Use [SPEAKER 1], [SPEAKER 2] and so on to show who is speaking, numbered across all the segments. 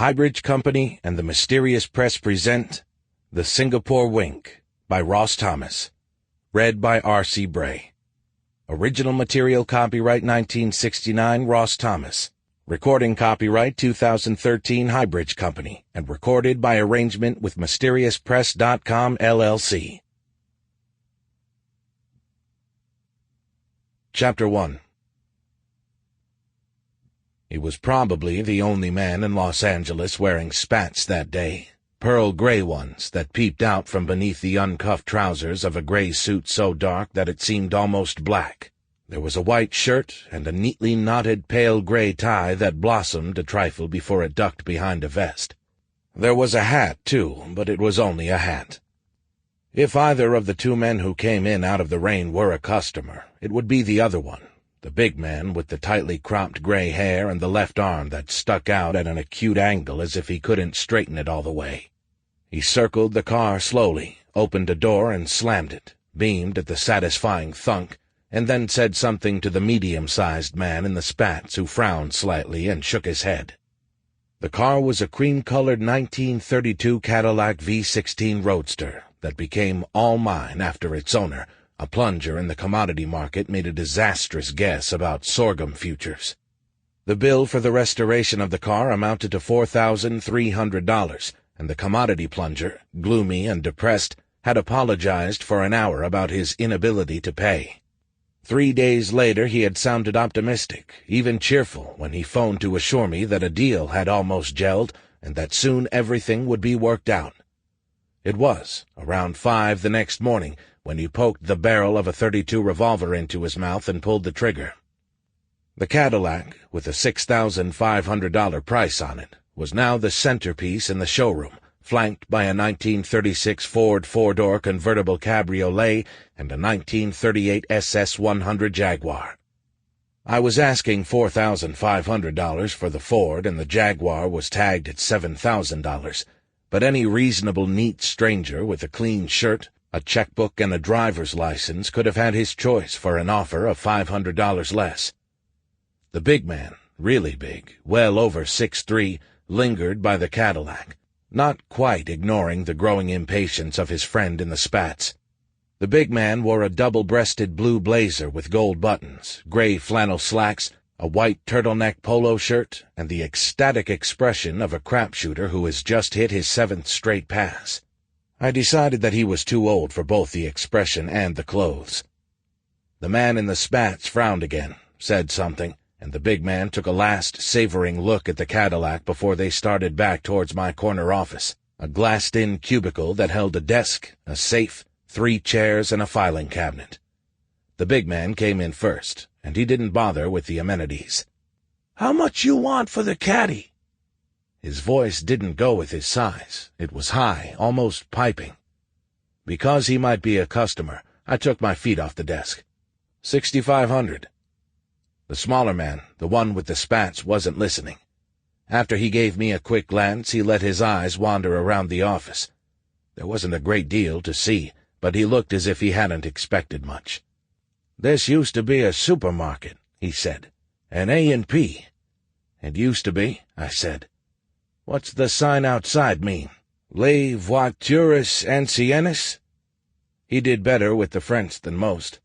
[SPEAKER 1] Press-Highbridge Company and the Mysterious Press present The Singapore Wink by Ross Thomas. Read by R.C. Bray. Original material copyright 1969 Ross Thomas. Recording copyright 2013 Highbridge Company and recorded by arrangement with MysteriousPress.com LLC. Chapter 1. He was probably the only man in Los Angeles wearing spats that day, pearl gray ones that peeped out from beneath the uncuffed trousers of a gray suit so dark that it seemed almost black. There was a white shirt and a neatly knotted pale gray tie that blossomed a trifle before it ducked behind a vest. There was a hat, too, but it was only a hat. If either of the two men who came in out of the rain were a customer, it would be the other one. The big man with the tightly cropped gray hair and the left arm that stuck out at an acute angle as if he couldn't straighten it all the way. He circled the car slowly, opened a door and slammed it, beamed at the satisfying thunk, and then said something to the medium-sized man in the spats who frowned slightly and shook his head. The car was a cream-colored 1932 Cadillac V16 Roadster that became all mine after its owner, a plunger in the commodity market, made a disastrous guess about sorghum futures. The bill for the restoration of the car amounted to $4,300, and the commodity plunger, gloomy and depressed, had apologized for an hour about his inability to pay. 3 days later he had sounded optimistic, even cheerful, when he phoned to assure me that a deal had almost gelled and that soon everything would be worked out. It was around 5 the next morning when he poked the barrel of a .32 revolver into his mouth and pulled the trigger. The Cadillac, with a $6,500 price on it, was now the centerpiece in the showroom, flanked by a 1936 Ford four-door convertible cabriolet and a 1938 SS-100 Jaguar. I was asking $4,500 for the Ford, and the Jaguar was tagged at $7,000, but any reasonable neat stranger with a clean shirt, a checkbook, and a driver's license could have had his choice for an offer of $500 less. The big man, really big, well over 6'3", lingered by the Cadillac, not quite ignoring the growing impatience of his friend in the spats. The big man wore a double-breasted blue blazer with gold buttons, gray flannel slacks, a white turtleneck polo shirt, and the ecstatic expression of a crapshooter who has just hit his 7th straight pass. I decided that he was too old for both the expression and the clothes. The man in the spats frowned again, said something, and the big man took a last savoring look at the Cadillac before they started back towards my corner office, a glassed-in cubicle that held a desk, a safe, 3 chairs, and a filing cabinet. The big man came in first, and he didn't bother with the amenities. "How much you want for the caddy?" His voice didn't go with his size. It was high, almost piping. Because he might be a customer, I took my feet off the desk. $6,500. The smaller man, the one with the spats, wasn't listening. After he gave me a quick glance, he let his eyes wander around the office. There wasn't a great deal to see, but he looked as if he hadn't expected much. "This used to be a supermarket," he said. "An A&P." "It used to be," I said. "What's the sign outside mean? Les voitures anciennes?" He did better with the French than most.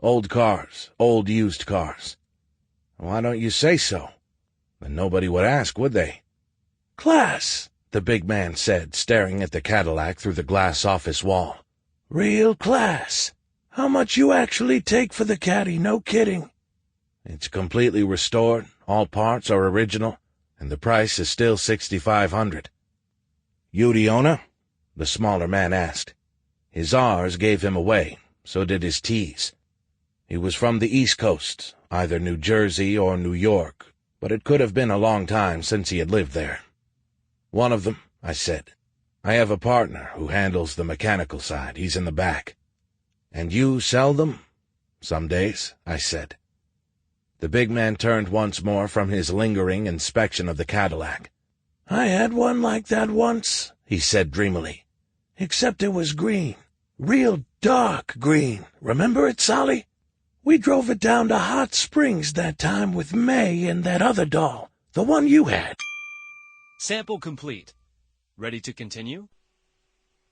[SPEAKER 1] "Old cars, old used cars." "Why don't you say so? Then nobody would ask, would they?" "Class," the big man said, staring at the Cadillac through the glass office wall. "Real class. How much you actually take for the caddy, no kidding?" "It's completely restored, all parts are original, and the price is still $6,500. "You the owner?" the smaller man asked. His R's gave him away, so did his T's. He was from the East Coast, either New Jersey or New York, but it could have been a long time since he had lived there. "One of them," I said. "I have a partner who handles the mechanical side. He's in the back." "And you sell them?" "Some days," I said. The big man turned once more from his lingering inspection of the Cadillac. "I had one like that once," he said dreamily. "Except it was green. Real dark green. Remember it, Solly? We drove it down to Hot Springs that time with May and that other doll, the one you had."
[SPEAKER 2] Sample complete. Ready to continue?